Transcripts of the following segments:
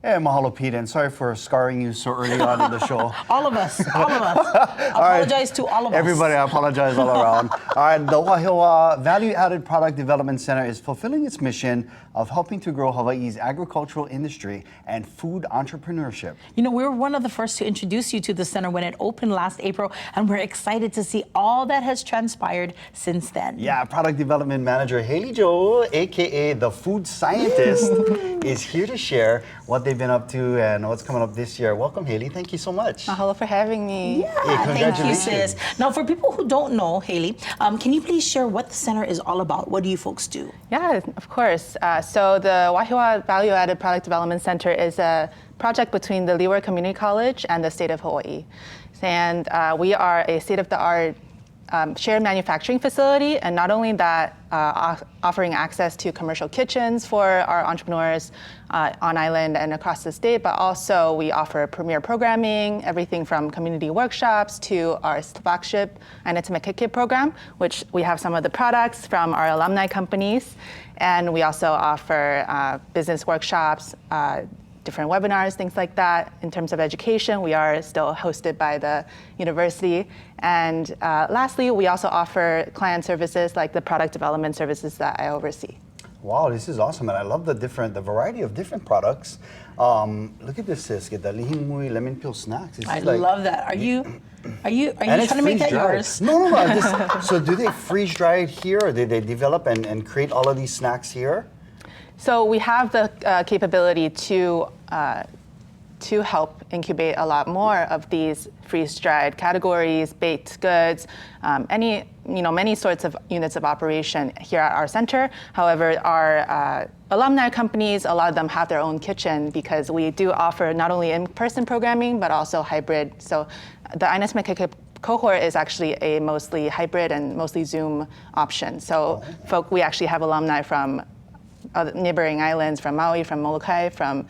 Hey, mahalo, Pete, and sorry for scarring you so early on in the show. All of us. I apologize to all of us. Everybody, I apologize all around. All right, the Wahiawā Value-Added Product Development Center is fulfilling its mission of helping to grow Hawaii's agricultural industry and food entrepreneurship. You know, we were one of the first to introduce you to the center when it opened last April, and we're excited to see all that has transpired since then. Yeah, Product Development Manager Haley Joel, aka the Food Scientist, is here to share what they've been up to and what's coming up this year. Welcome, Haley. Thank you so much. Mahalo for having me. Yeah, congratulations. thank you, sis. Now, for people who don't know, Haley, can you please share what the center is all about? What do you folks do? Yeah, of course. So the Wahiawā Value-Added Product Development Center is a project between the Leeward Community College and the state of Hawaii. And we are a state-of-the-art shared manufacturing facility, and not only that, offering access to commercial kitchens for our entrepreneurs on island and across the state, but also we offer premier programming, everything from community workshops to our flagship Aina Mekeke program, which we have some of the products from our alumni companies, and we also offer business workshops, different webinars, things like that. In terms of education, we are still hosted by the university. And lastly, we also offer client services like the product development services that I oversee. Wow, this is awesome, and I love the variety of different products. Look at this, sis. Get the lihimui lemon peel snacks. I love that. Are you trying to make that yours? No. So do they freeze dry it here, or did they develop and create all of these snacks here? So we have the capability to help incubate a lot more of these freeze-dried categories, baked goods, many sorts of units of operation here at our center. However, our alumni companies, a lot of them have their own kitchen because we do offer not only in-person programming, but also hybrid. So the Aina Mekeke cohort is actually a mostly hybrid and mostly Zoom option. So we actually have alumni from neighboring islands, from Maui, from Molokai, from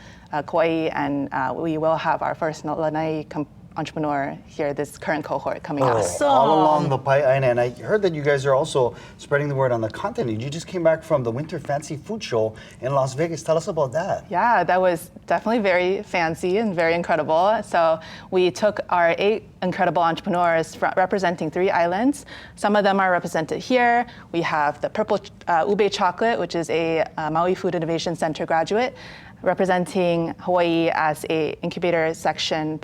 Kauai, and we will have our first Lanai entrepreneur here, this current cohort coming up. Awesome. All along the Pae'aina, and I heard that you guys are also spreading the word on the continent. You just came back from the Winter Fancy Food Show in Las Vegas. Tell us about that. Yeah, that was definitely very fancy and very incredible. So we took our 8 incredible entrepreneurs representing 3 islands. Some of them are represented here. We have the Purple Ube Chocolate, which is a Maui Food Innovation Center graduate, representing Hawaii as a incubator section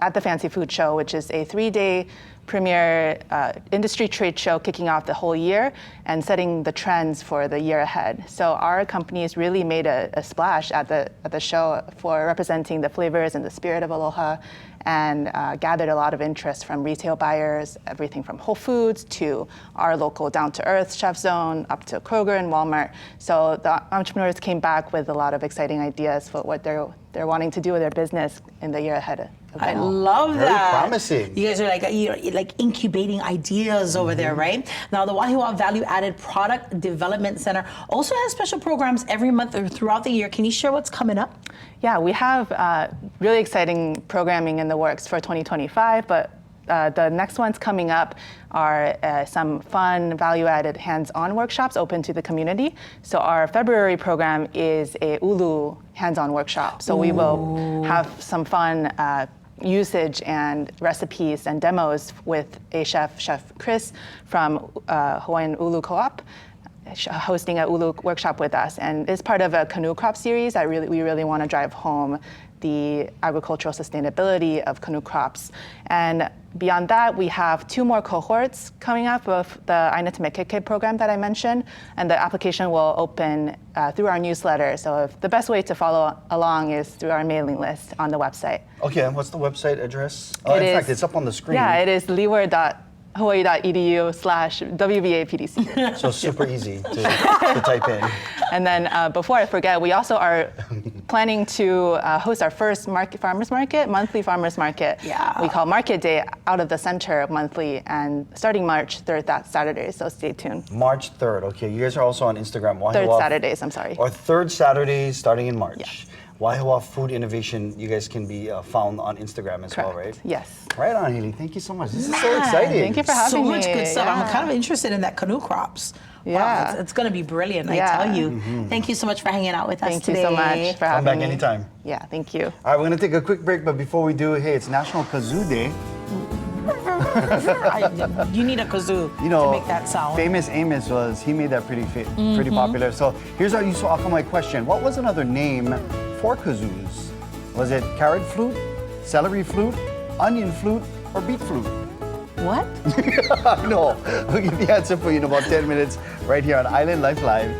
at the Fancy Food Show, which is a 3-day premier industry trade show kicking off the whole year and setting the trends for the year ahead. So our companies really made a splash at the show for representing the flavors and the spirit of aloha, and gathered a lot of interest from retail buyers, everything from Whole Foods to our local down-to-earth Chef Zone up to Kroger and Walmart. So the entrepreneurs came back with a lot of exciting ideas for what they're wanting to do with their business in the year ahead. I love that. Very promising. You guys are like incubating ideas over there, right? Now, the Wahiawā Value-Added Product Development Center also has special programs every month or throughout the year. Can you share what's coming up? Yeah, we have really exciting programming in the works for 2025, but the next ones coming up are some fun, value-added, hands-on workshops open to the community. So our February program is a ulu hands-on workshop. So we will have some fun usage and recipes and demos with a Chef Chris from Hawaiian Ulu Co-op, hosting a ulu workshop with us. And it's part of a canoe crop series that we really want to drive home the agricultural sustainability of canoe crops. And beyond that, we have 2 more cohorts coming up of the Aina Mekeke program that I mentioned, and the application will open through our newsletter. So the best way to follow along is through our mailing list on the website. Okay, and what's the website address? In fact, it's up on the screen. Yeah, it is leeward.hawaii.edu/WVAPDC. So super easy to type in. And then before I forget, we also are planning to host our first monthly farmers market. Yeah. We call Market Day out of the center monthly, and starting March 3rd, that Saturday, so stay tuned. March 3rd, okay. You guys are also on Instagram. Third Saturdays, I'm sorry. Or 3rd Saturday starting in March. Yeah. Wahiawā Food Innovation, you guys can be found on Instagram as well, right? Yes. Right on, Haley. Thank you so much. This is so Man, exciting. Thank you for having so me. much good stuff. Yeah. I'm kind of interested in that canoe crops. Yeah. Wow, it's going to be brilliant, I Yeah. tell you. Thank you so much for hanging out with us Thank today. you so much for having back me. anytime. Yeah, thank you. All right, we're going to take a quick break, but before we do, hey, it's National Kazoo Day. You need a kazoo You know, to make that sound. famous Amos he made that pretty popular. So here's our Yusuf Akamai question. What was another name for kazoos? Was it carrot flute, celery flute, onion flute, or beet flute? What? I know. We'll give the answer for you in about 10 minutes right here on Island Life Live.